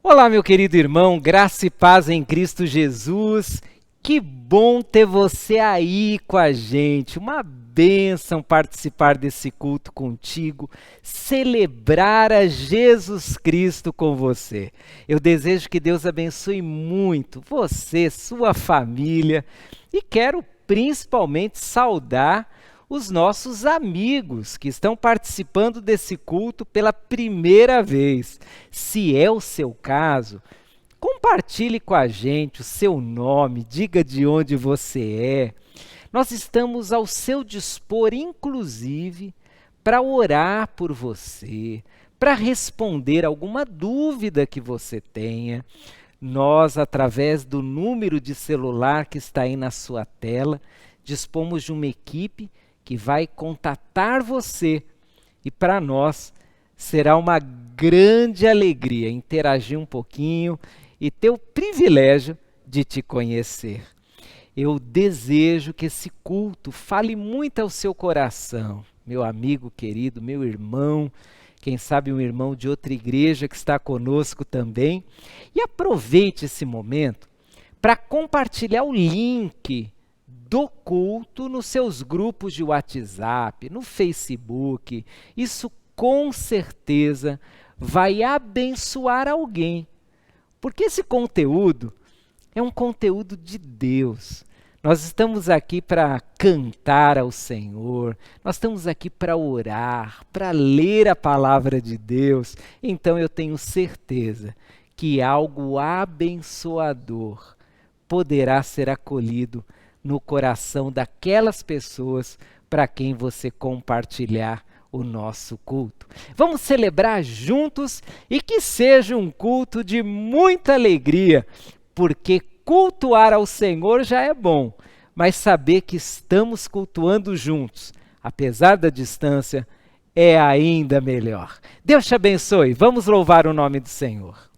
Olá, meu querido irmão, graça e paz em Cristo Jesus. Que bom ter você aí com a gente. Uma bênção participar desse culto contigo, celebrar a Jesus Cristo com você. Eu desejo que Deus abençoe muito você, sua família, e quero principalmente saudar os nossos amigos que estão participando desse culto pela primeira vez. Se é o seu caso, compartilhe com a gente o seu nome, diga de onde você é. Nós estamos ao seu dispor, inclusive, para orar por você, para responder alguma dúvida que você tenha. Nós, através do número de celular que está aí na sua tela, dispomos de uma equipe que vai contatar você, e para nós será uma grande alegria interagir um pouquinho e ter o privilégio de te conhecer. Eu desejo que esse culto fale muito ao seu coração, meu amigo querido, meu irmão, quem sabe um irmão de outra igreja que está conosco também, e aproveite esse momento para compartilhar o link do culto nos seus grupos de WhatsApp, no Facebook. Isso com certeza vai abençoar alguém, porque esse conteúdo é um conteúdo de Deus. Nós estamos aqui para cantar ao Senhor, nós estamos aqui para orar, para ler a palavra de Deus. Então eu tenho certeza que algo abençoador poderá ser acolhido no coração daquelas pessoas para quem você compartilhar o nosso culto. Vamos celebrar juntos e que seja um culto de muita alegria, porque cultuar ao Senhor já é bom, mas saber que estamos cultuando juntos, apesar da distância, é ainda melhor. Deus te abençoe. Vamos louvar o nome do Senhor.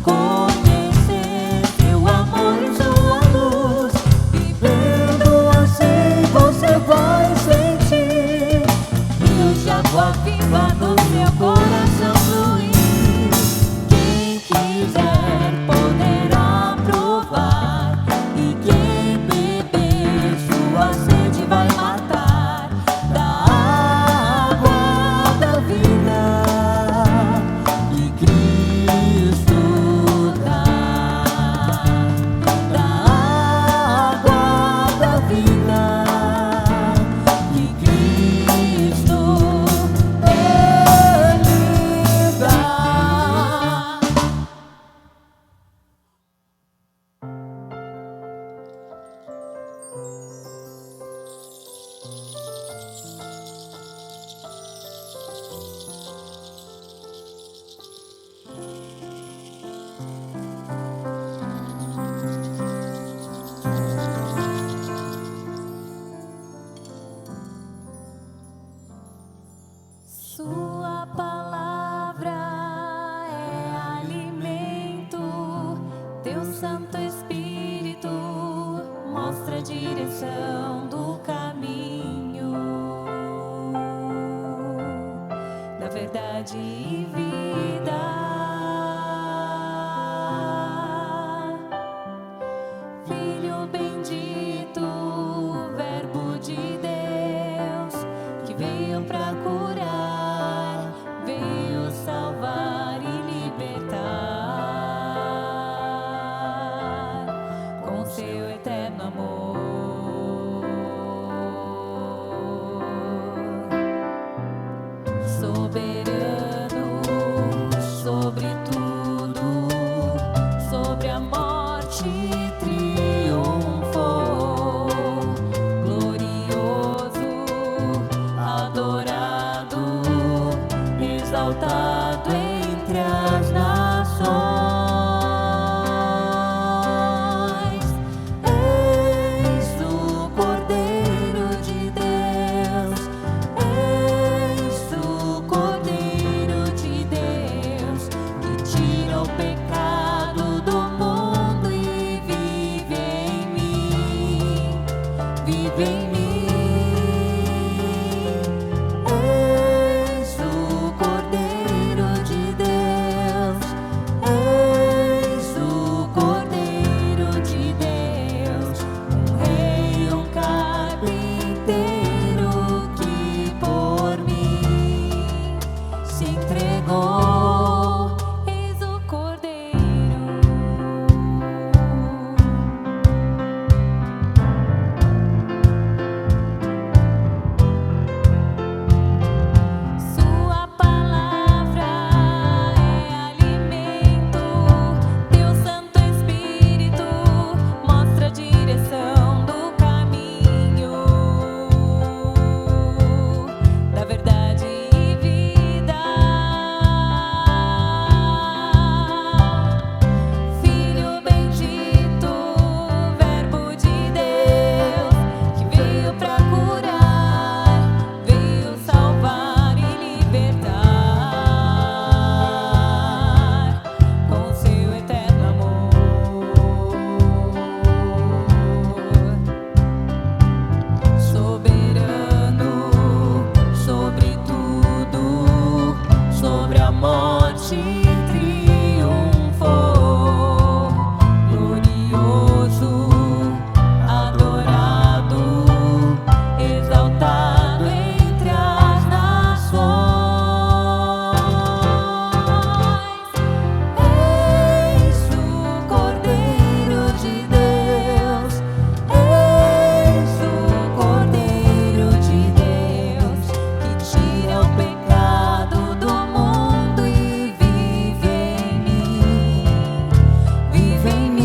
Conhecer teu amor e sua luz, vivendo Teu Santo Espírito mostra a direção do caminho da verdade e vida. Filho bendito, Verbo de Deus, que veio para curar, veio salvar e libertar com seu eterno amor. Soberano sobre tudo, sobre a morte triunfou, glorioso, adorado, exaltado entre as nações. Eis o Cordeiro de Deus, eis o Cordeiro de Deus, que tira o pecado do mundo e vive em mim, vive em mim. Eis o Cordeiro de Deus, eis o Cordeiro de Deus, um rei, um carpinteiro que por mim se entregou. Eis o Cordeiro. Sua palavra é alimento, Teu Santo Espírito mostra a direção do caminho da verdade e vida. Filho bendito, Verbo de Deus, que veio para curar, veio salvar e libertar com seu eterno amor. Soberano sobre tudo, sobre a morte triunfou, glorioso, adorado, exaltado entre as nações. Eis o Cordeiro de Deus, eis o Cordeiro de Deus, que tira o pecado do mundo e vive em mim, vive em mim.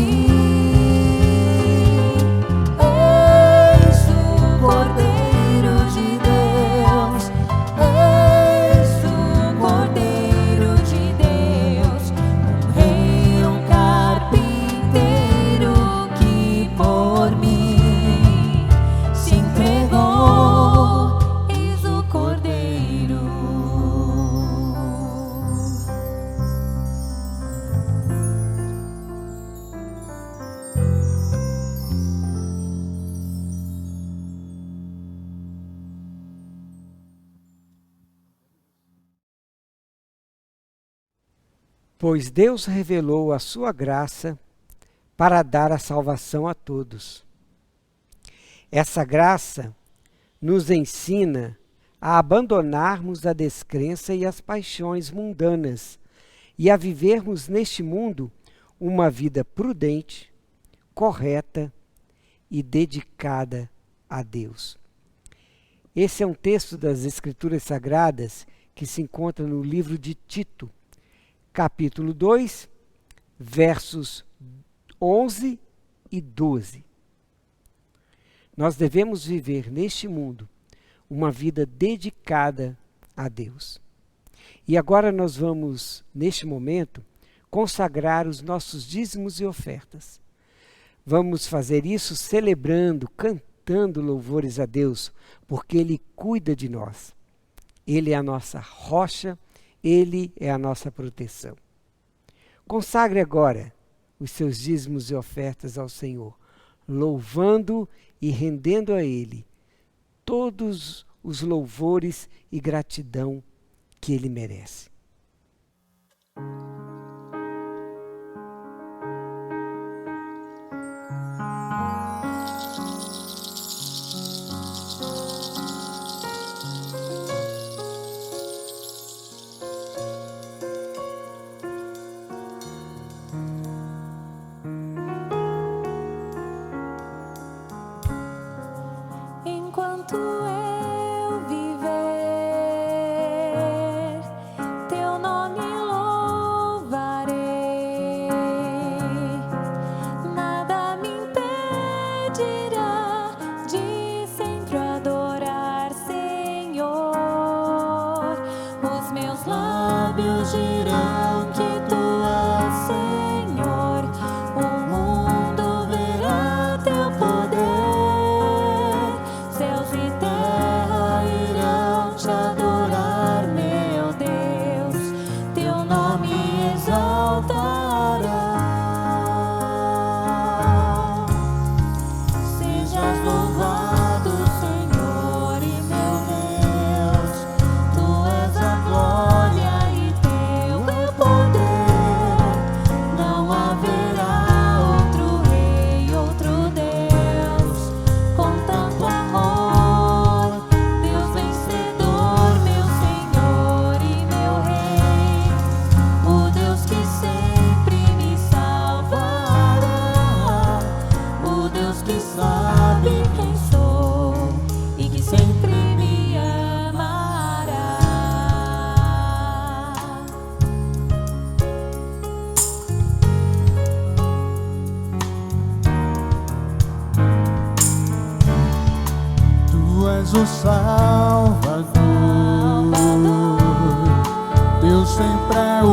Eis o Cordeiro de Deus, eis o Cordeiro de Deus, um rei, um carpinteiro que por mim se entregou. Eis o Cordeiro. Pois Deus revelou a sua graça para dar a salvação a todos. Essa graça nos ensina a abandonarmos a descrença e as paixões mundanas e a vivermos neste mundo uma vida prudente, correta e dedicada a Deus. Esse é um texto das Escrituras Sagradas que se encontra no livro de Tito, capítulo 2, versos 11 e 12. Nós devemos viver neste mundo uma vida dedicada a Deus. E agora nós vamos, neste momento, consagrar os nossos dízimos e ofertas. Vamos fazer isso celebrando, cantando louvores a Deus, porque Ele cuida de nós. Ele é a nossa rocha, Ele é a nossa proteção. Consagre agora os seus dízimos e ofertas ao Senhor, louvando e rendendo a Ele todos os louvores e gratidão que Ele merece. Enquanto eu viver, teu nome louvarei. Nada me impedirá de sempre adorar, Senhor. Os meus lábios dirão que tu és Senhor. O mundo verá teu poder. Céus e terra irão te adorar, meu Deus. Teu nome exaltará. Sejas louvado, Senhor e meu Deus. Tu és a glória e teu é o poder. Não haverá outro rei, outro Deus com tanto amor. Deus vencedor, meu Senhor e meu Rei. O Deus que sempre me salvará. O Deus que sabe quem sou e que sempre me amará. Tu és o Salvador, Deus sempre é o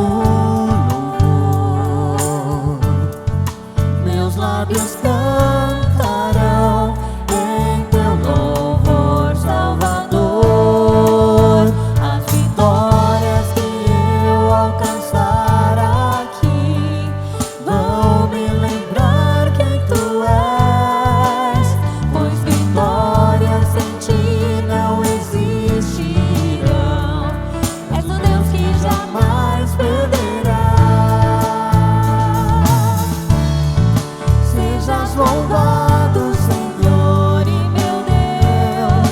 louvor. Meus lábios cantarão em teu louvor, Salvador. As vitórias que eu alcançar aqui vão me lembrar quem tu és, pois vitórias sem ti não existirão. És o Deus que jamais perderá. Sejas louvado, Senhor e meu Deus.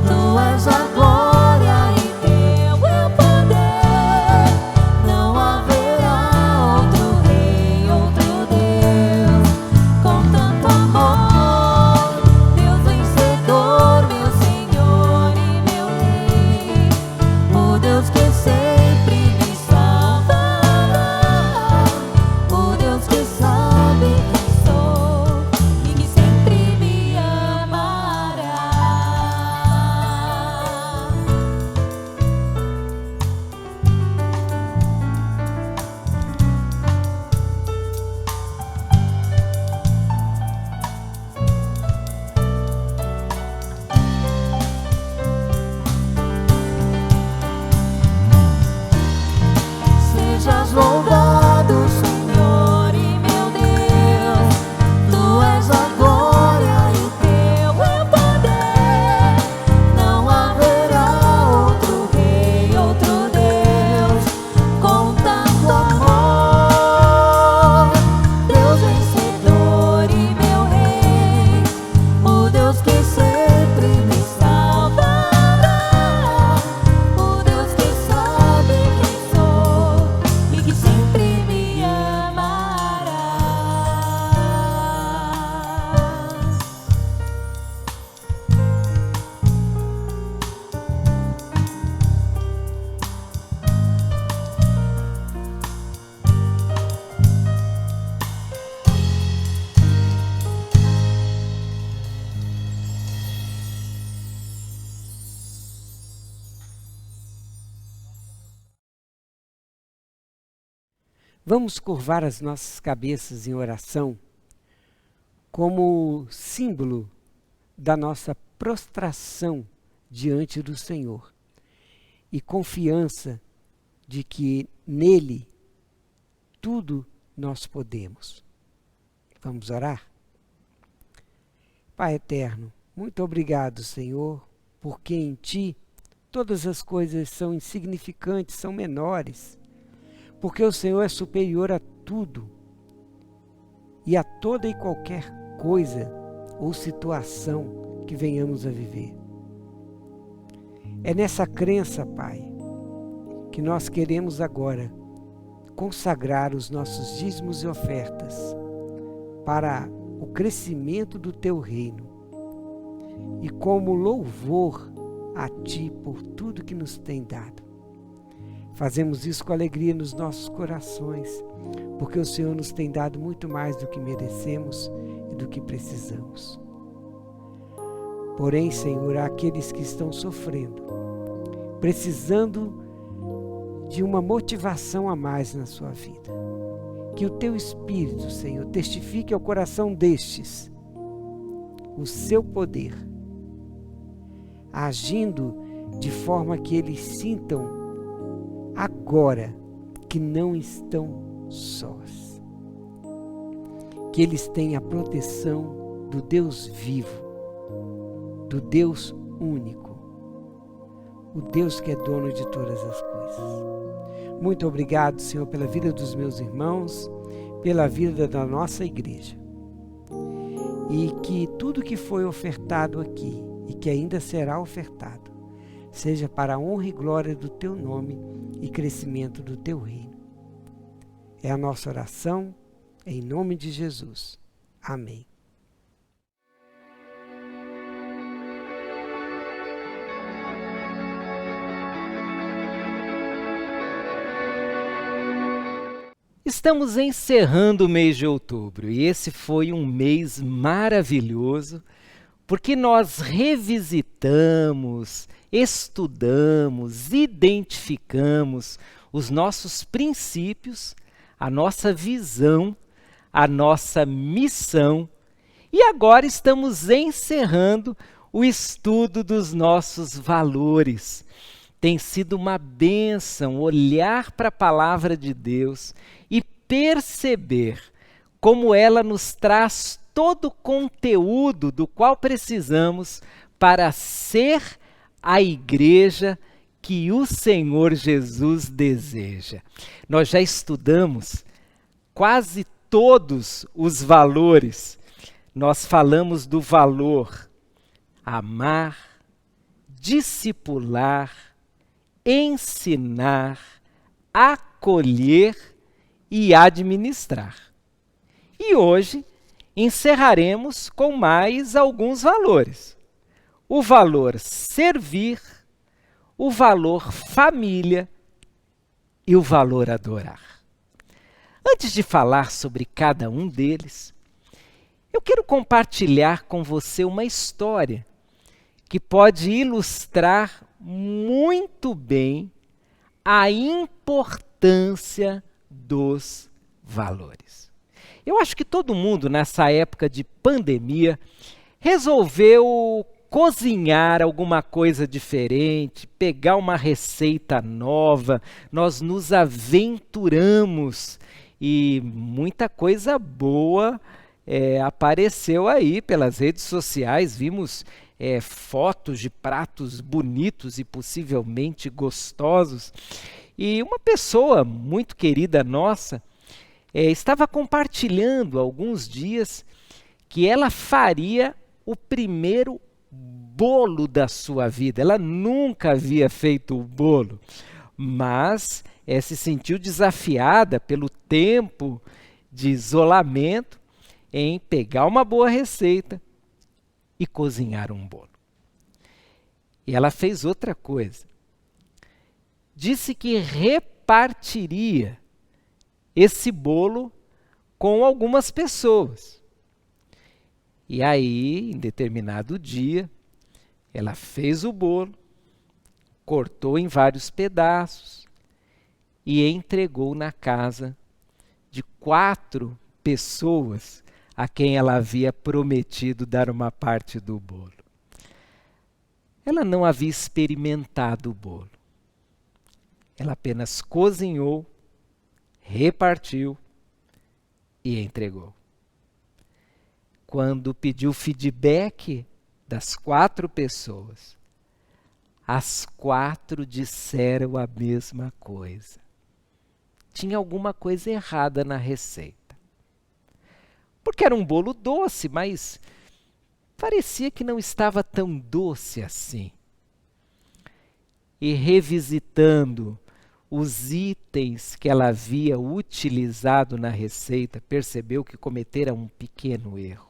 Tu és a glória e teu é o poder. Não haverá outro rei, outro Deus com tanto amor. Deus vencedor, meu Senhor e meu Rei. O Deus que sempre me salvará. O Deus que sabe quem sou e que sempre me amará. Sejas louvado, Senhor e meu Deus. Tu és a glória e teu é o poder. Não haverá outro rei, outro Deus com tanto amor. Deus vencedor e meu Rei. O Deus que sempre me salvará. O Deus que sabe quem sou e que sempre me amará. Vamos curvar as nossas cabeças em oração como símbolo da nossa prostração diante do Senhor e confiança de que nele tudo nós podemos. Vamos orar? Pai eterno, muito obrigado, Senhor, porque em Ti todas as coisas são insignificantes, são menores, porque o Senhor é superior a tudo e a toda e qualquer coisa ou situação que venhamos a viver. É nessa crença, Pai, que nós queremos agora consagrar os nossos dízimos e ofertas para o crescimento do Teu reino e como louvor a Ti por tudo que nos tem dado. Fazemos isso com alegria nos nossos corações, porque o Senhor nos tem dado muito mais do que merecemos e do que precisamos. Porém, Senhor, há aqueles que estão sofrendo, precisando de uma motivação a mais na sua vida. Que o Teu Espírito, Senhor, testifique ao coração destes o Seu poder, agindo de forma que eles sintam agora que não estão sós. Que eles tenham a proteção do Deus vivo, do Deus único, o Deus que é dono de todas as coisas. Muito obrigado, Senhor, pela vida dos meus irmãos, pela vida da nossa igreja. E que tudo que foi ofertado aqui e que ainda será ofertado, seja para a honra e glória do Teu nome e crescimento do Teu reino. É a nossa oração, em nome de Jesus. Amém. Estamos encerrando o mês de outubro e esse foi um mês maravilhoso porque nós revisitamos, estudamos, identificamos os nossos princípios, a nossa visão, a nossa missão e agora estamos encerrando o estudo dos nossos valores. Tem sido uma bênção olhar para a palavra de Deus e perceber como ela nos traz todo o conteúdo do qual precisamos para ser a igreja que o Senhor Jesus deseja. Nós já estudamos quase todos os valores. Nós falamos do valor amar, discipular, ensinar, acolher e administrar. E hoje encerraremos com mais alguns valores. O valor servir, o valor família e o valor adorar. Antes de falar sobre cada um deles, eu quero compartilhar com você uma história que pode ilustrar muito bem a importância dos valores. Eu acho que todo mundo nessa época de pandemia resolveu cozinhar alguma coisa diferente, pegar uma receita nova, nós nos aventuramos e muita coisa boa apareceu aí pelas redes sociais, vimos fotos de pratos bonitos e possivelmente gostosos. E uma pessoa muito querida nossa estava compartilhando há alguns dias que ela faria o primeiro bolo da sua vida. Ela nunca havia feito o bolo, mas se sentiu desafiada pelo tempo de isolamento em pegar uma boa receita e cozinhar um bolo. E ela fez outra coisa. Disse que repartiria esse bolo com algumas pessoas. E aí, em determinado dia, ela fez o bolo, cortou em vários pedaços e entregou na casa de 4 pessoas a quem ela havia prometido dar uma parte do bolo. Ela não havia experimentado o bolo. Ela apenas cozinhou, repartiu e entregou. quando pediu feedback das 4 pessoas, as 4 disseram a mesma coisa. Tinha alguma coisa errada na receita. Porque era um bolo doce, mas parecia que não estava tão doce assim. E revisitando os itens que ela havia utilizado na receita, percebeu que cometera um pequeno erro.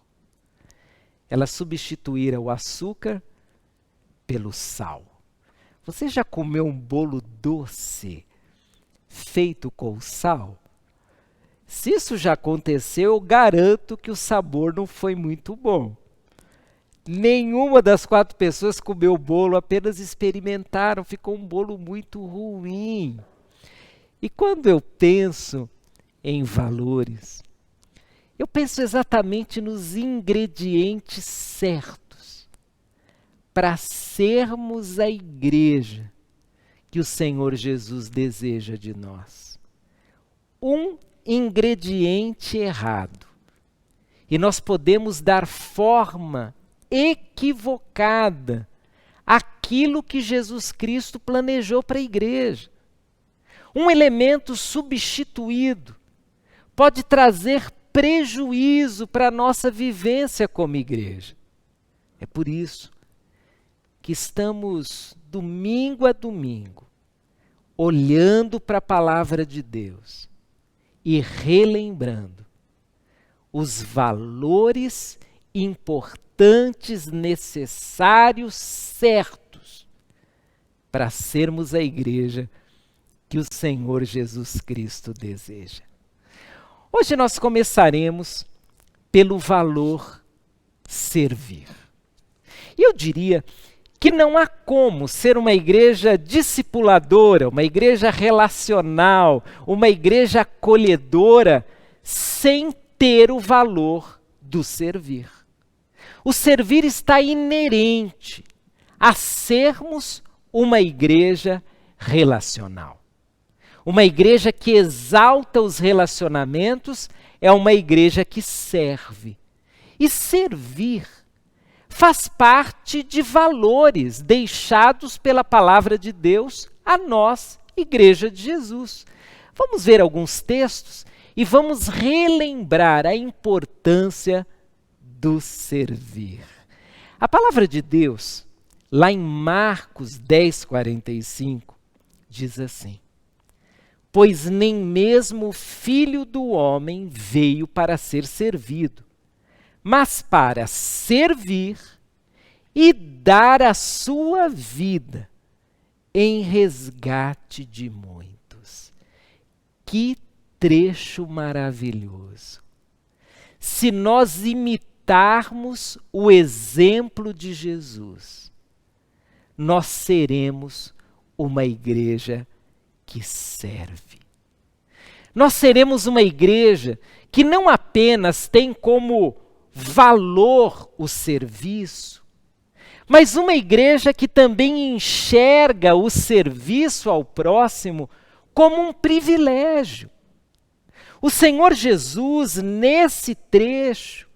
Ela substituíra o açúcar pelo sal. Você já comeu um bolo doce feito com sal? Se isso já aconteceu, eu garanto que o sabor não foi muito bom. Nenhuma das 4 pessoas comeu o bolo, apenas experimentaram, ficou um bolo muito ruim. E quando eu penso em valores, eu penso exatamente nos ingredientes certos para sermos a igreja que o Senhor Jesus deseja de nós. Um ingrediente errado, e nós podemos dar forma equivocada àquilo que Jesus Cristo planejou para a igreja. Um elemento substituído pode trazer prejuízo para a nossa vivência como igreja. É por isso que estamos, domingo a domingo, olhando para a palavra de Deus e relembrando os valores importantes, necessários, certos, para sermos a igreja que o Senhor Jesus Cristo deseja. Hoje nós começaremos pelo valor servir. E eu diria que não há como ser uma igreja discipuladora, uma igreja relacional, uma igreja acolhedora, sem ter o valor do servir. O servir está inerente a sermos uma igreja relacional. Uma igreja que exalta os relacionamentos é uma igreja que serve. E servir faz parte de valores deixados pela palavra de Deus a nós, Igreja de Jesus. Vamos ver alguns textos e vamos relembrar a importância do servir. A palavra de Deus, lá em Marcos 10:45, diz assim: pois nem mesmo o Filho do Homem veio para ser servido, mas para servir e dar a sua vida em resgate de muitos. Que trecho maravilhoso! Se nós imitarmos o exemplo de Jesus, nós seremos uma igreja que serve. Nós seremos uma igreja que não apenas tem como valor o serviço, mas uma igreja que também enxerga o serviço ao próximo como um privilégio. O Senhor Jesus, nesse trecho,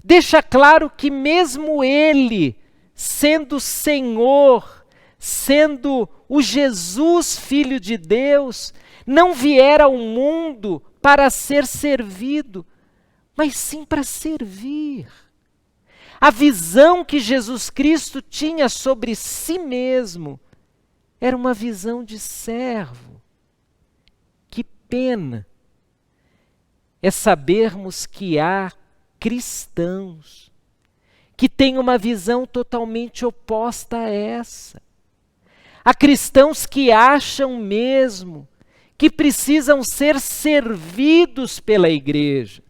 deixa claro que mesmo Ele, sendo Senhor, sendo o Jesus, Filho de Deus, não viera ao mundo para ser servido, mas sim para servir. A visão que Jesus Cristo tinha sobre si mesmo era uma visão de servo. Que pena é sabermos que há cristãos que têm uma visão totalmente oposta a essa. Há cristãos que acham mesmo que precisam ser servidos pela igreja.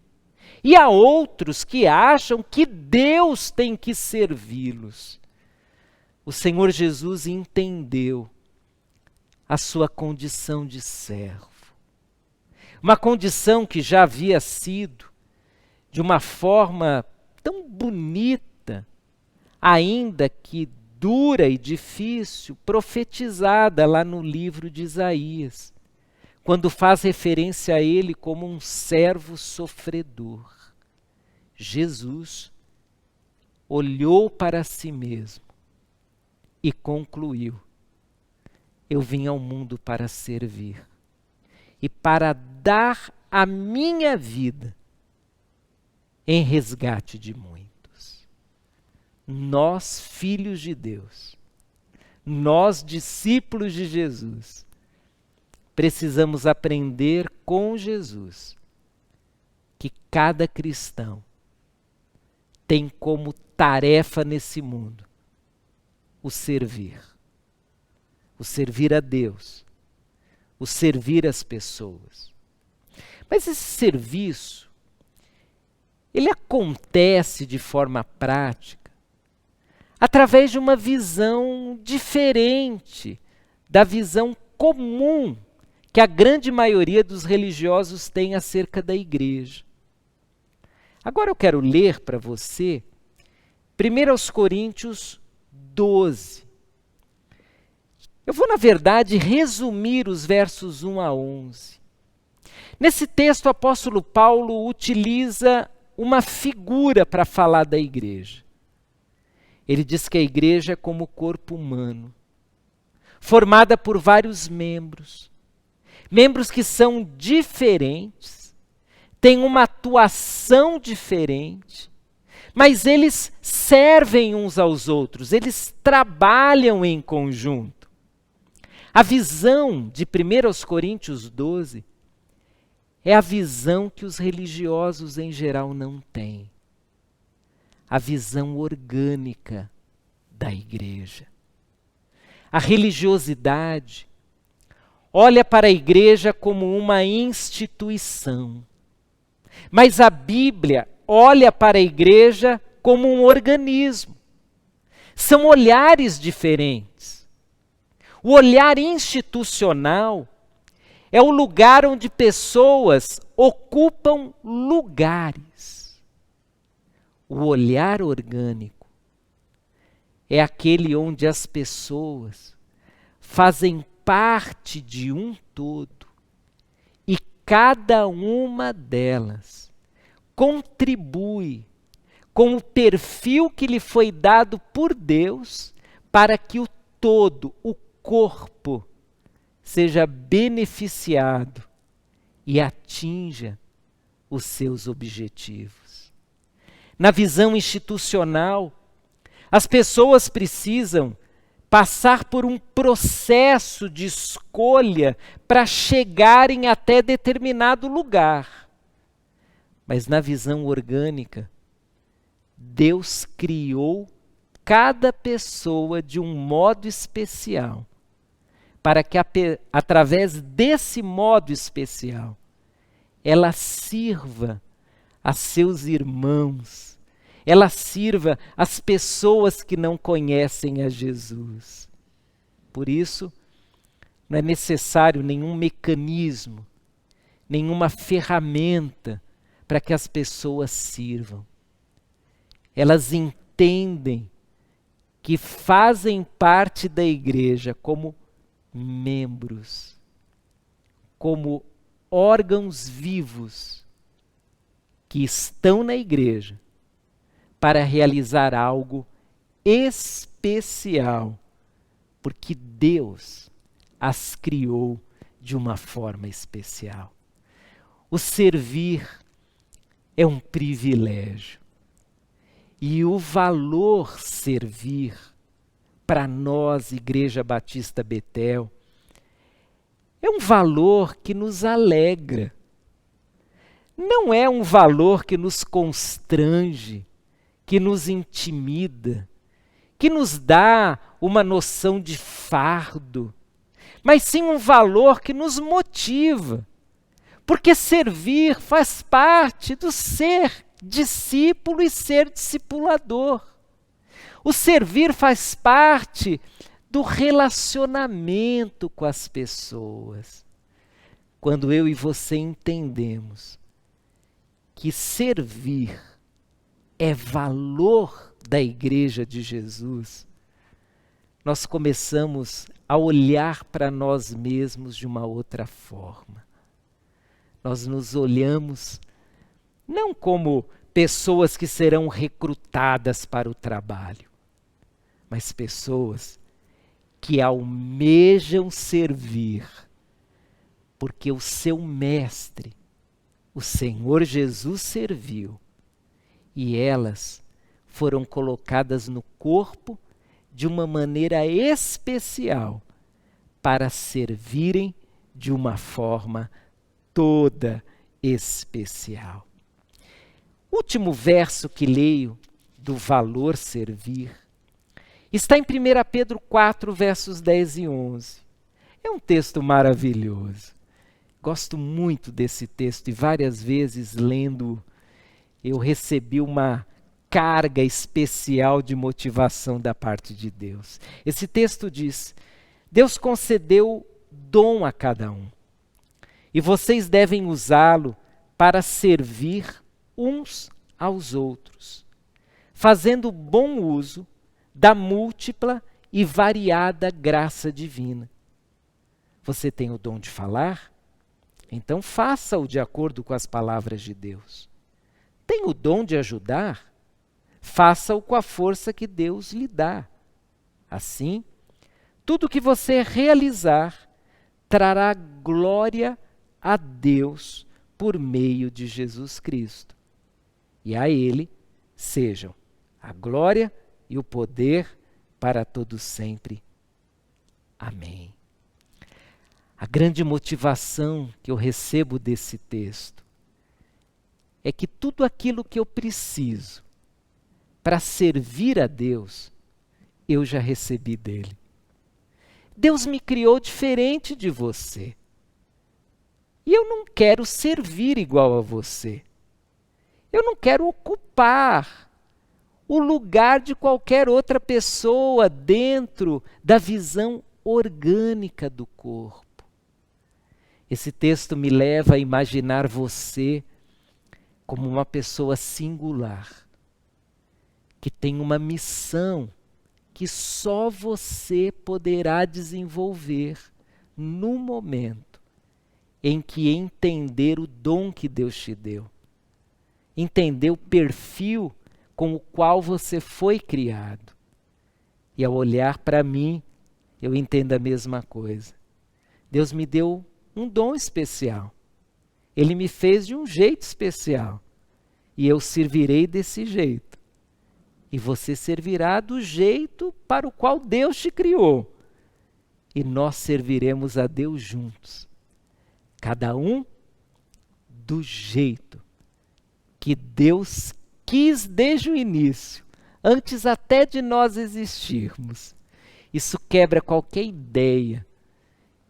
E há outros que acham que Deus tem que servi-los. O Senhor Jesus entendeu a sua condição de servo. Uma condição que já havia sido, de uma forma tão bonita, ainda que dura e difícil, profetizada lá no livro de Isaías, quando faz referência a ele como um servo sofredor. Jesus olhou para si mesmo e concluiu: eu vim ao mundo para servir e para dar a minha vida em resgate de muitos. Nós, filhos de Deus, nós, discípulos de Jesus, precisamos aprender com Jesus que cada cristão tem como tarefa nesse mundo o servir a Deus, o servir as pessoas. Mas esse serviço, ele acontece de forma prática através de uma visão diferente da visão comum que a grande maioria dos religiosos tem acerca da igreja. Agora eu quero ler para você 1 Coríntios 12. Eu vou, na verdade, resumir os versos 1 a 11. Nesse texto, o apóstolo Paulo utiliza uma figura para falar da igreja. Ele diz que a igreja é como o corpo humano, formada por vários membros que são diferentes, têm uma atuação diferente, mas eles servem uns aos outros, eles trabalham em conjunto. A visão de 1 Coríntios 12 é a visão que os religiosos em geral não têm. A visão orgânica da igreja. A religiosidade olha para a igreja como uma instituição. Mas a Bíblia olha para a igreja como um organismo. São olhares diferentes. O olhar institucional é o lugar onde pessoas ocupam lugares. O olhar orgânico é aquele onde as pessoas fazem parte de um todo e cada uma delas contribui com o perfil que lhe foi dado por Deus para que o todo, o corpo, seja beneficiado e atinja os seus objetivos. Na visão institucional, as pessoas precisam passar por um processo de escolha para chegarem até determinado lugar. Mas na visão orgânica, Deus criou cada pessoa de um modo especial, para que através desse modo especial, ela sirva a seus irmãos, ela sirva as pessoas que não conhecem a Jesus. Por isso, não é necessário nenhum mecanismo, nenhuma ferramenta para que as pessoas sirvam. Elas entendem que fazem parte da igreja como membros, como órgãos vivos que estão na igreja para realizar algo especial, porque Deus as criou de uma forma especial. O servir é um privilégio. E o valor servir para nós, Igreja Batista Betel, é um valor que nos alegra. Não é um valor que nos constrange, que nos intimida, que nos dá uma noção de fardo, mas sim um valor que nos motiva. Porque servir faz parte do ser discípulo e ser discipulador. O servir faz parte do relacionamento com as pessoas. Quando eu e você entendemos que servir é valor da Igreja de Jesus, nós começamos a olhar para nós mesmos de uma outra forma. Nós nos olhamos não como pessoas que serão recrutadas para o trabalho, mas pessoas que almejam servir, porque o seu mestre, o Senhor Jesus, serviu, e elas foram colocadas no corpo de uma maneira especial para servirem de uma forma toda especial. O último verso que leio do valor servir está em 1 Pedro 4, versos 10 e 11. É um texto maravilhoso. Gosto muito desse texto e várias vezes lendo eu recebi uma carga especial de motivação da parte de Deus. Esse texto diz: Deus concedeu dom a cada um, e vocês devem usá-lo para servir uns aos outros, fazendo bom uso da múltipla e variada graça divina. Você tem o dom de falar? Então faça-o de acordo com as palavras de Deus. Tem o dom de ajudar? Faça-o com a força que Deus lhe dá. Assim, tudo que você realizar trará glória a Deus por meio de Jesus Cristo. E a Ele sejam a glória e o poder para todos sempre. Amém. A grande motivação que eu recebo desse texto é que tudo aquilo que eu preciso para servir a Deus, eu já recebi dele. Deus me criou diferente de você. E eu não quero servir igual a você. Eu não quero ocupar o lugar de qualquer outra pessoa dentro da visão orgânica do corpo. Esse texto me leva a imaginar você como uma pessoa singular, que tem uma missão que só você poderá desenvolver no momento em que entender o dom que Deus te deu, entender o perfil com o qual você foi criado. E ao olhar para mim, eu entendo a mesma coisa. Deus me deu um dom especial. Ele me fez de um jeito especial. E eu servirei desse jeito. E você servirá do jeito para o qual Deus te criou. E nós serviremos a Deus juntos. Cada um do jeito que Deus quis desde o início, antes até de nós existirmos. Isso quebra qualquer ideia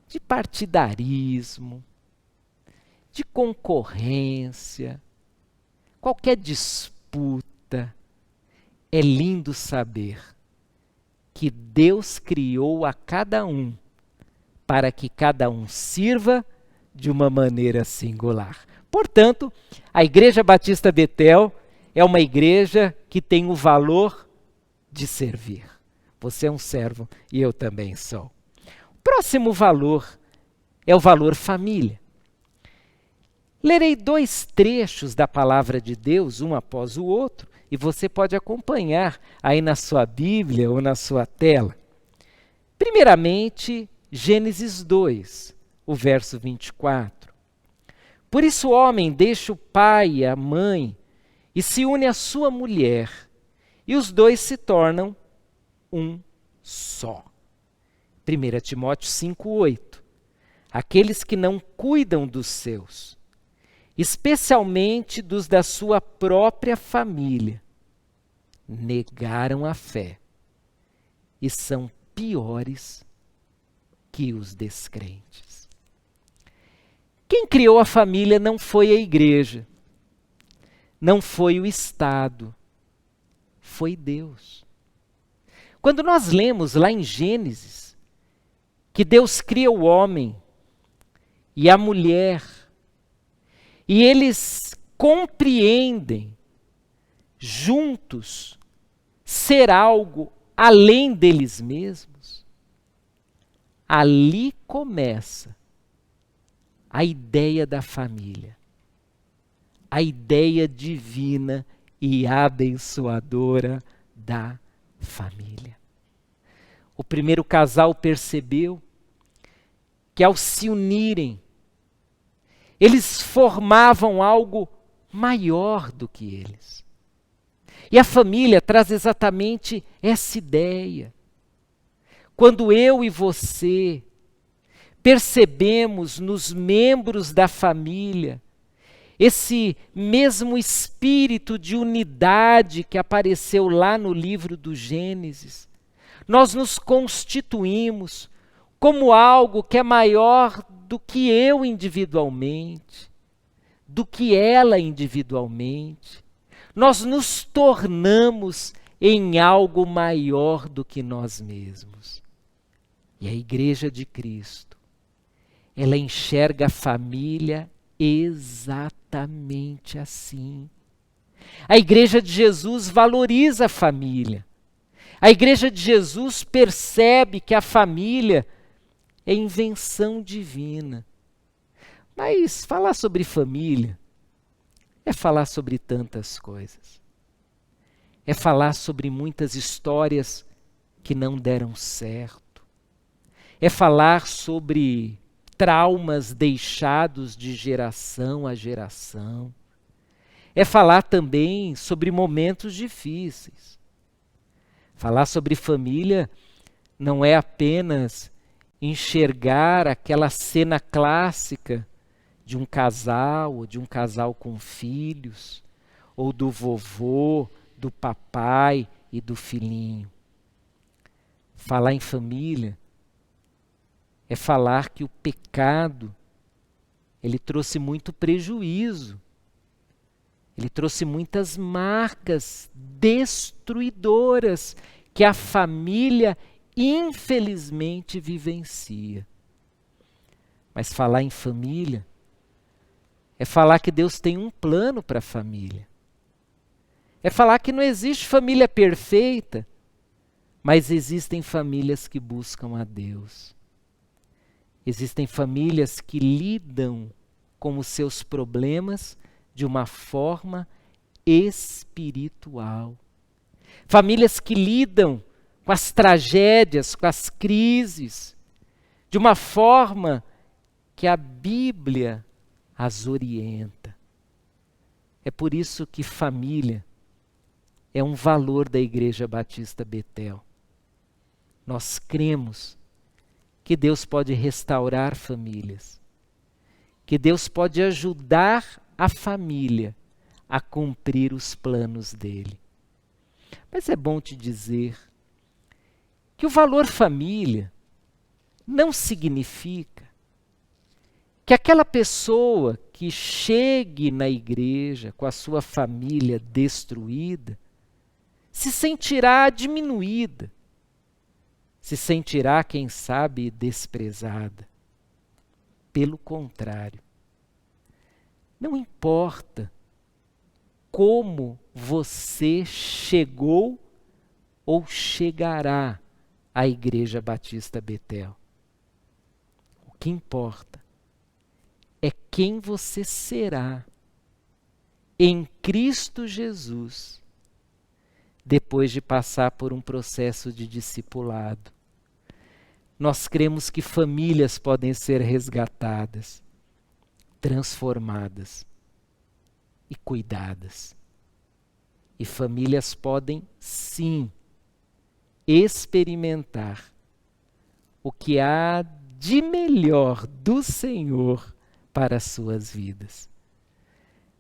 de partidarismo, de concorrência, qualquer disputa. É lindo saber que Deus criou a cada um para que cada um sirva de uma maneira singular. Portanto, a Igreja Batista Betel é uma igreja que tem o valor de servir. Você é um servo e eu também sou. O próximo valor é o valor família. Lerei 2 trechos da palavra de Deus, um após o outro, e você pode acompanhar aí na sua Bíblia ou na sua tela. Primeiramente, Gênesis 2, o verso 24. Por isso o homem deixa o pai e a mãe e se une à sua mulher, e os dois se tornam um só. 1 Timóteo 5:8. Aqueles que não cuidam dos seus, especialmente dos da sua própria família, negaram a fé e são piores que os descrentes. Quem criou a família não foi a igreja, não foi o Estado, foi Deus. Quando nós lemos lá em Gênesis que Deus cria o homem e a mulher, e eles compreendem juntos ser algo além deles mesmos, ali começa a ideia da família, a ideia divina e abençoadora da família. O primeiro casal percebeu que ao se unirem, eles formavam algo maior do que eles. E a família traz exatamente essa ideia. Quando eu e você percebemos nos membros da família esse mesmo espírito de unidade que apareceu lá no livro do Gênesis, nós nos constituímos como algo que é maior do que eu individualmente, do que ela individualmente. Nós nos tornamos em algo maior do que nós mesmos. E a Igreja de Cristo, ela enxerga a família exatamente assim. A Igreja de Jesus valoriza a família. A Igreja de Jesus percebe que a família é invenção divina. Mas falar sobre família é falar sobre tantas coisas. É falar sobre muitas histórias que não deram certo. É falar sobre traumas deixados de geração a geração. É falar também sobre momentos difíceis. Falar sobre família não é apenas enxergar aquela cena clássica de um casal, ou de um casal com filhos, ou do vovô, do papai e do filhinho. Falar em família é falar que o pecado, ele trouxe muito prejuízo. Ele trouxe muitas marcas destruidoras que a família, infelizmente, vivencia. Mas falar em família é falar que Deus tem um plano para a família. É falar que não existe família perfeita, mas existem famílias que buscam a Deus. Existem famílias que lidam com os seus problemas de uma forma espiritual. Famílias que lidam com as tragédias, com as crises, de uma forma que a Bíblia as orienta. É por isso que família é um valor da Igreja Batista Betel. Nós cremos que Deus pode restaurar famílias, que Deus pode ajudar a família a cumprir os planos dele. Mas é bom te dizer que o valor família não significa que aquela pessoa que chegue na igreja com a sua família destruída se sentirá diminuída, se sentirá, quem sabe, desprezada. Pelo contrário, não importa como você chegou ou chegará à Igreja Batista Betel. O que importa é quem você será em Cristo Jesus, depois de passar por um processo de discipulado. Nós cremos que famílias podem ser resgatadas, transformadas e cuidadas. E famílias podem, sim, experimentar o que há de melhor do Senhor para as suas vidas.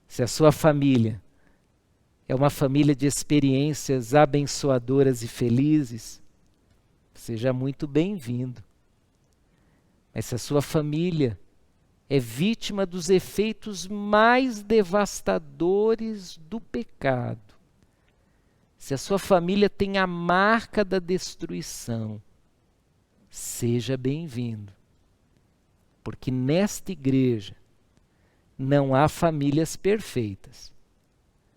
Se a sua família é uma família de experiências abençoadoras e felizes, seja muito bem-vindo. Mas se a sua família é vítima dos efeitos mais devastadores do pecado, se a sua família tem a marca da destruição, seja bem-vindo. Porque nesta igreja não há famílias perfeitas,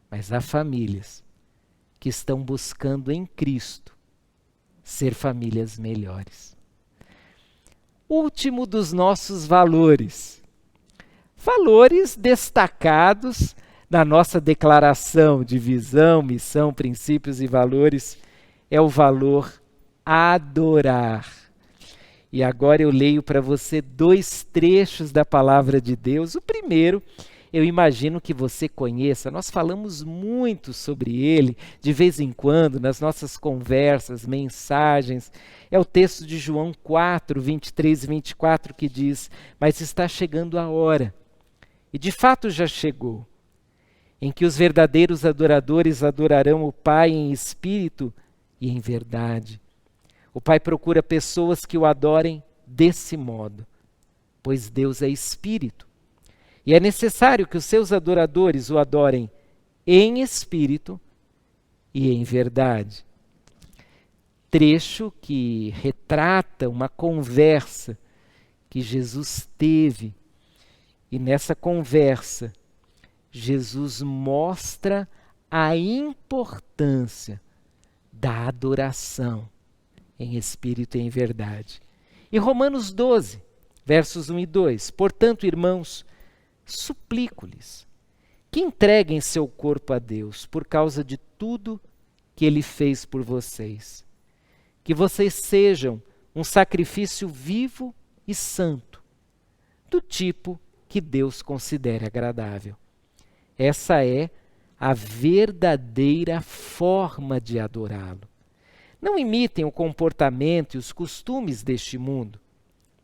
mas há famílias que estão buscando em Cristo ser famílias melhores. Último dos nossos valores. Valores destacados na nossa declaração de visão, missão, princípios e valores é o valor adorar. E agora eu leio para você 2 trechos da palavra de Deus. O primeiro, eu imagino que você conheça, nós falamos muito sobre ele, de vez em quando, nas nossas conversas, mensagens. É o texto de João 4, 23 e 24, que diz: mas está chegando a hora, e de fato já chegou, em que os verdadeiros adoradores adorarão o Pai em espírito e em verdade. O Pai procura pessoas que o adorem desse modo, pois Deus é espírito. E é necessário que os seus adoradores o adorem em espírito e em verdade. Trecho que retrata uma conversa que Jesus teve. E nessa conversa, Jesus mostra a importância da adoração em espírito e em verdade. E Romanos 12, versos 1 e 2. Portanto, irmãos, suplico-lhes que entreguem seu corpo a Deus por causa de tudo que Ele fez por vocês. Que vocês sejam um sacrifício vivo e santo, do tipo que Deus considere agradável. Essa é a verdadeira forma de adorá-lo. Não imitem o comportamento e os costumes deste mundo,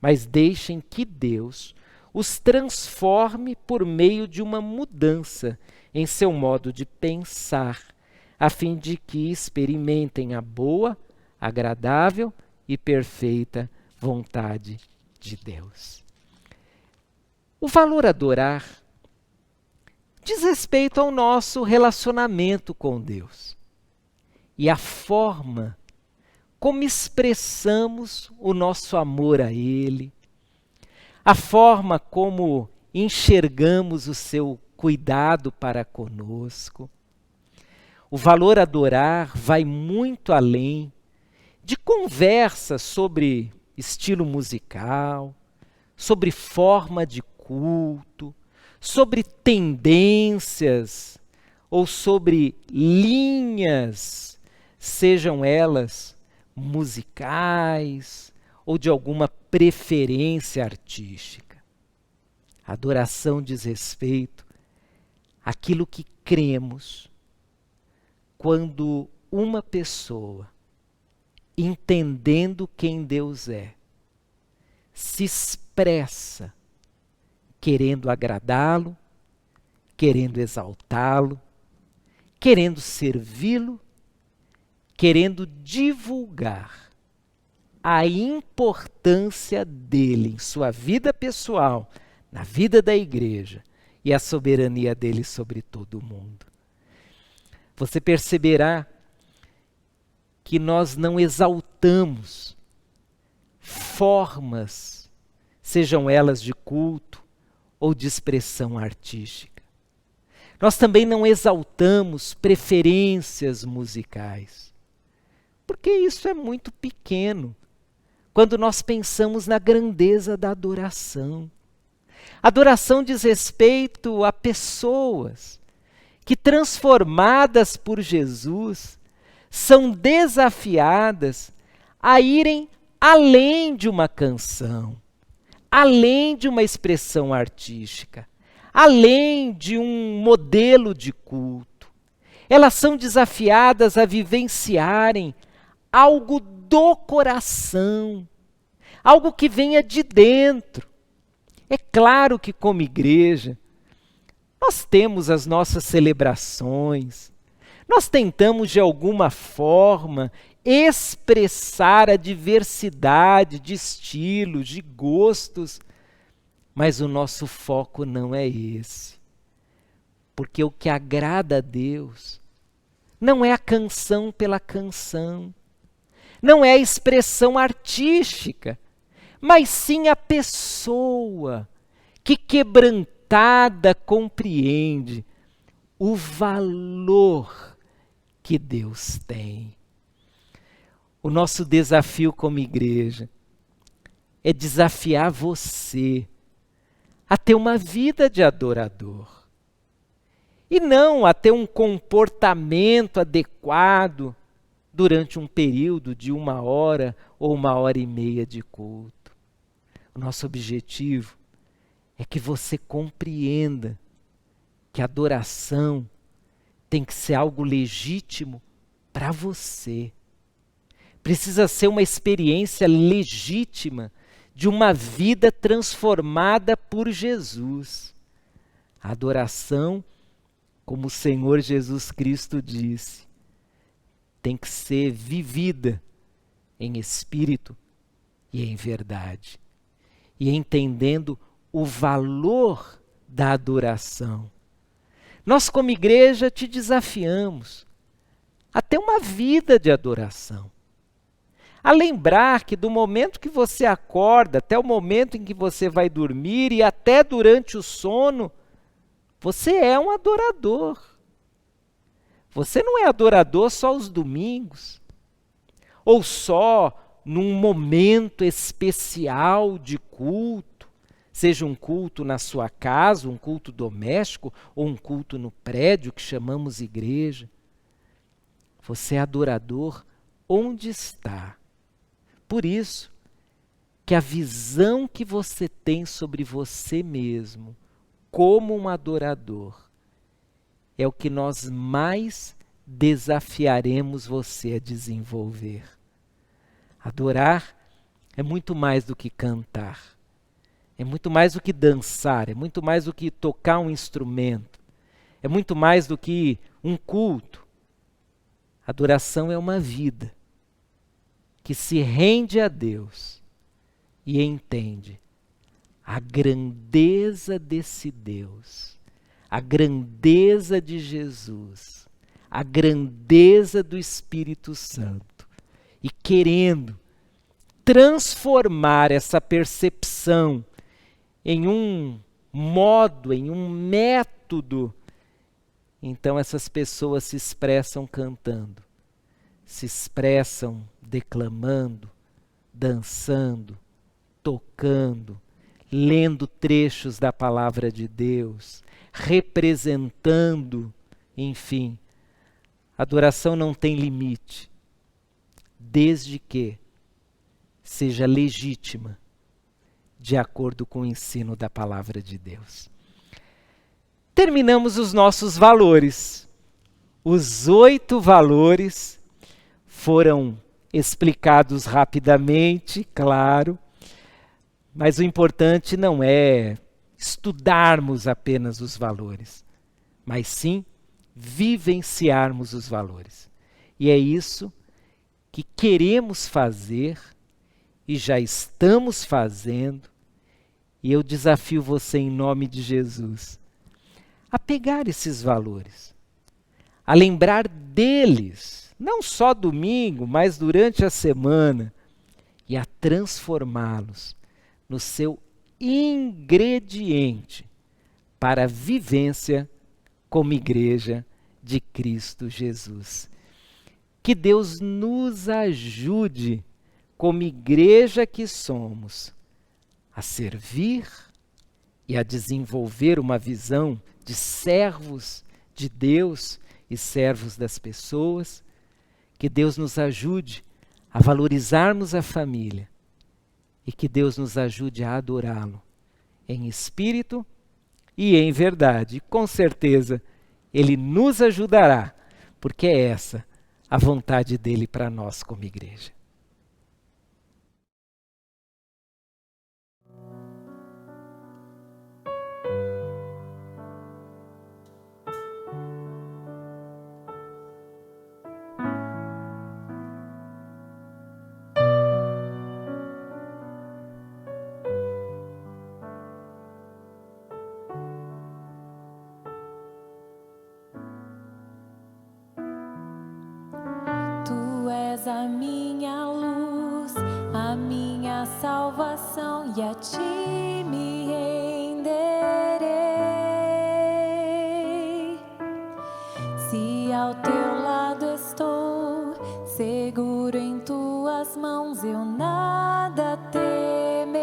mas deixem que Deus os transforme por meio de uma mudança em seu modo de pensar, a fim de que experimentem a boa, agradável e perfeita vontade de Deus. O valor adorar diz respeito ao nosso relacionamento com Deus e a forma como expressamos o nosso amor a Ele, a forma como enxergamos o seu cuidado para conosco. O valor adorar vai muito além de conversas sobre estilo musical, sobre forma de culto, sobre tendências ou sobre linhas, sejam elas musicais ou de alguma preferência artística. A adoração diz respeito àquilo que cremos quando uma pessoa, entendendo quem Deus é, se expressa querendo agradá-lo, querendo exaltá-lo, querendo servi-lo, querendo divulgar a importância dele em sua vida pessoal, na vida da igreja e a soberania dele sobre todo o mundo. Você perceberá que nós não exaltamos formas, sejam elas de culto ou de expressão artística. Nós também não exaltamos preferências musicais, porque isso é muito pequeno quando nós pensamos na grandeza da adoração. Adoração diz respeito a pessoas que, transformadas por Jesus, são desafiadas a irem além de uma canção, além de uma expressão artística, além de um modelo de culto. Elas são desafiadas a vivenciarem algo do coração, algo que venha de dentro. É claro que, como igreja, nós temos as nossas celebrações, nós tentamos de alguma forma expressar a diversidade de estilos, de gostos, mas o nosso foco não é esse. Porque o que agrada a Deus não é a canção pela canção, não é a expressão artística, mas sim a pessoa que, quebrantada, compreende o valor que Deus tem. O nosso desafio como igreja é desafiar você a ter uma vida de adorador. e não a ter um comportamento adequado durante um período de 1 hora ou 1 hora e meia de culto. O nosso objetivo é que você compreenda que a adoração tem que ser algo legítimo para você. Precisa ser uma experiência legítima de uma vida transformada por Jesus. A adoração, como o Senhor Jesus Cristo disse, tem que ser vivida em espírito e em verdade. E entendendo o valor da adoração. Nós, como igreja, te desafiamos a ter uma vida de adoração. A lembrar que do momento que você acorda até o momento em que você vai dormir e até durante o sono, você é um adorador. Você não é adorador só aos domingos, ou só num momento especial de culto, seja um culto na sua casa, um culto doméstico, ou um culto no prédio que chamamos igreja. Você é adorador onde está. Por isso que a visão que você tem sobre você mesmo, como um adorador, é o que nós mais desafiaremos você a desenvolver. Adorar é muito mais do que cantar, é muito mais do que dançar, é muito mais do que tocar um instrumento, é muito mais do que um culto. Adoração é uma vida que se rende a Deus e entende a grandeza desse Deus, a grandeza de Jesus, a grandeza do Espírito Santo, e querendo transformar essa percepção em um modo, em um método. Então essas pessoas se expressam cantando, se expressam declamando, dançando, tocando, lendo trechos da palavra de Deus, representando, enfim. Adoração não tem limite, desde que seja legítima, de acordo com o ensino da palavra de Deus. Terminamos os nossos valores. Os 8 valores foram explicados rapidamente, claro, mas o importante não é estudarmos apenas os valores, mas sim vivenciarmos os valores. E é isso que queremos fazer e já estamos fazendo, e eu desafio você em nome de Jesus a pegar esses valores, a lembrar deles, não só domingo, mas durante a semana, e a transformá-los no seu ingrediente para a vivência como igreja de Cristo Jesus. Que Deus nos ajude, como igreja que somos, a servir e a desenvolver uma visão de servos de Deus e servos das pessoas. Que Deus nos ajude a valorizarmos a família e que Deus nos ajude a adorá-lo em espírito e em verdade. Com certeza, Ele nos ajudará, porque é essa a vontade dEle para nós como igreja. Tu és a minha luz, a minha salvação, e a ti me renderei. Se ao teu lado estou, seguro em tuas mãos, eu nada temerei.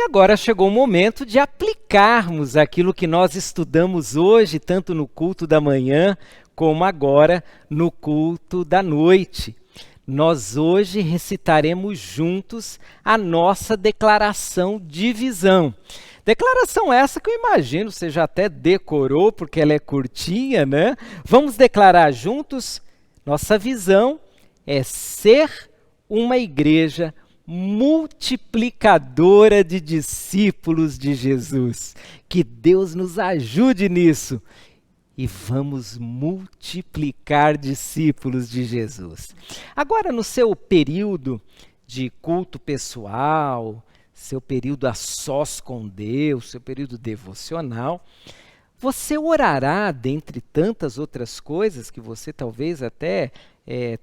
agora chegou o momento de aplicarmos aquilo que nós estudamos hoje, tanto no culto da manhã, como agora no culto da noite. Nós hoje recitaremos juntos a nossa declaração de visão. Declaração essa que eu imagino você já até decorou, porque ela é curtinha, né? Vamos declarar juntos? Nossa visão é ser uma igreja multiplicadora de discípulos de Jesus. Que Deus nos ajude nisso. E vamos multiplicar discípulos de Jesus. Agora, no seu período de culto pessoal, seu período a sós com Deus, seu período devocional, você orará, dentre tantas outras coisas que você talvez até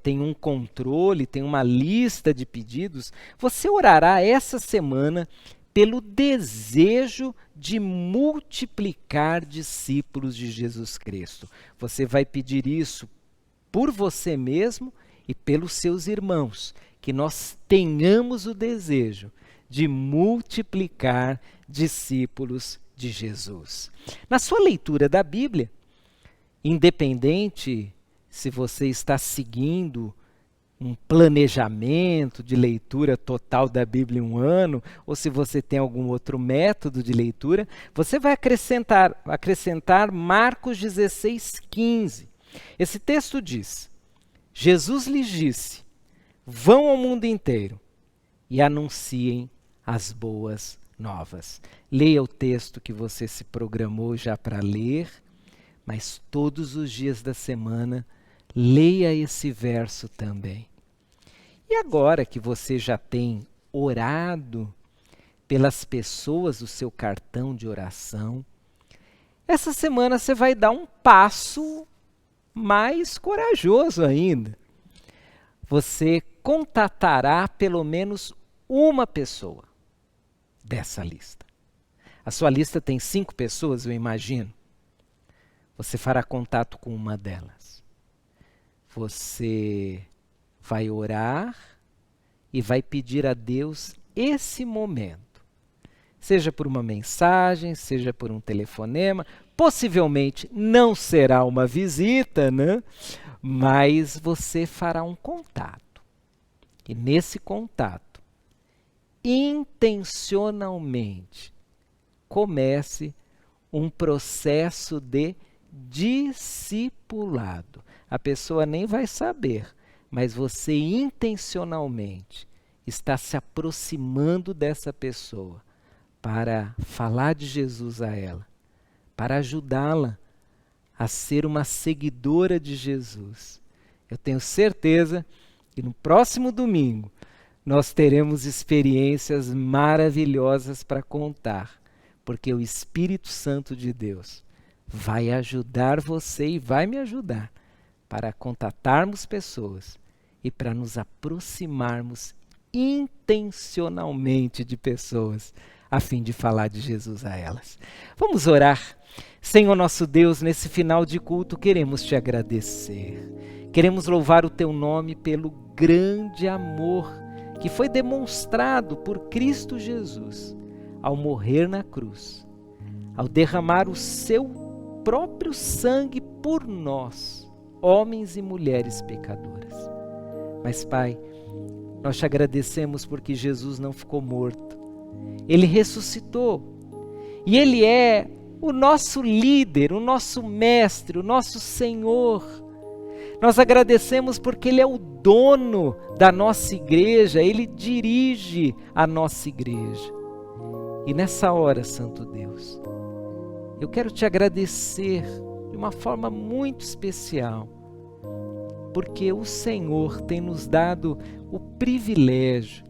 tenha um controle, tenha uma lista de pedidos, você orará essa semana pelo desejo de multiplicar discípulos de Jesus Cristo. Você vai pedir isso por você mesmo e pelos seus irmãos, que nós tenhamos o desejo de multiplicar discípulos de Jesus. Na sua leitura da Bíblia, independente se você está seguindo um planejamento de leitura total da Bíblia em um ano, ou se você tem algum outro método de leitura, você vai acrescentar Marcos 16:15. Esse texto diz: Jesus lhes disse: vão ao mundo inteiro e anunciem as boas novas. Leia o texto que você se programou já para ler, mas todos os dias da semana, leia esse verso também. E agora que você já tem orado pelas pessoas do seu cartão de oração, essa semana você vai dar um passo mais corajoso ainda. Você contatará pelo menos uma pessoa dessa lista. A sua lista tem 5 pessoas, eu imagino. Você fará contato com uma delas. Você vai orar e vai pedir a Deus esse momento. Seja por uma mensagem, seja por um telefonema. Possivelmente não será uma visita, né? Mas você fará um contato. E nesse contato, intencionalmente, comece um processo de discipulado. A pessoa nem vai saber, mas você intencionalmente está se aproximando dessa pessoa para falar de Jesus a ela, para ajudá-la a ser uma seguidora de Jesus. Eu tenho certeza que no próximo domingo nós teremos experiências maravilhosas para contar, porque o Espírito Santo de Deus vai ajudar você e vai me ajudar para contatarmos pessoas e para nos aproximarmos intencionalmente de pessoas, a fim de falar de Jesus a elas. Vamos orar. Senhor nosso Deus, nesse final de culto queremos te agradecer. Queremos louvar o teu nome pelo grande amor que foi demonstrado por Cristo Jesus ao morrer na cruz, ao derramar o seu próprio sangue por nós, homens e mulheres pecadoras. Mas, Pai, nós te agradecemos porque Jesus não ficou morto. Ele ressuscitou. E Ele é o nosso líder, o nosso mestre, o nosso Senhor. Nós agradecemos porque Ele é o dono da nossa igreja, Ele dirige a nossa igreja. E nessa hora, Santo Deus, eu quero te agradecer de uma forma muito especial, porque o Senhor tem nos dado o privilégio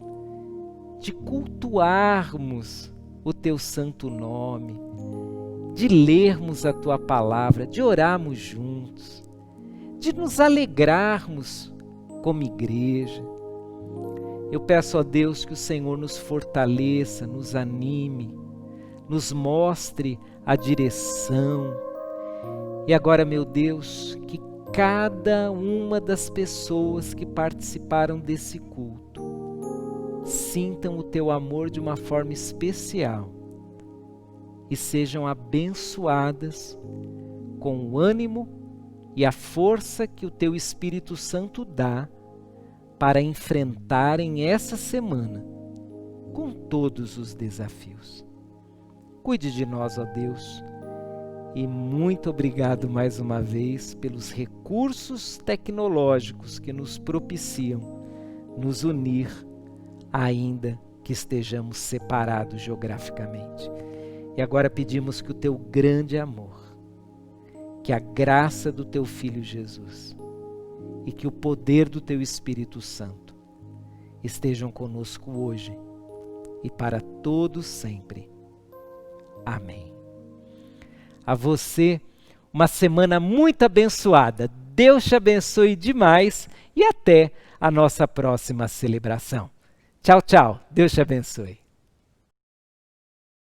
de cultuarmos o teu santo nome, de lermos a tua palavra, de orarmos juntos, de nos alegrarmos como igreja. Eu peço a Deus que o Senhor nos fortaleça, nos anime, nos mostre a direção. E agora, meu Deus, que cada uma das pessoas que participaram desse culto sintam o teu amor de uma forma especial e sejam abençoadas com o ânimo e a força que o teu Espírito Santo dá para enfrentarem essa semana com todos os desafios. Cuide de nós, ó Deus, e muito obrigado mais uma vez pelos recursos tecnológicos que nos propiciam nos unir, ainda que estejamos separados geograficamente. E agora pedimos que o teu grande amor, que a graça do teu Filho Jesus e que o poder do teu Espírito Santo estejam conosco hoje e para todos sempre. Amém. A você, uma semana muito abençoada. Deus te abençoe demais e até a nossa próxima celebração. Tchau, tchau. Deus te abençoe.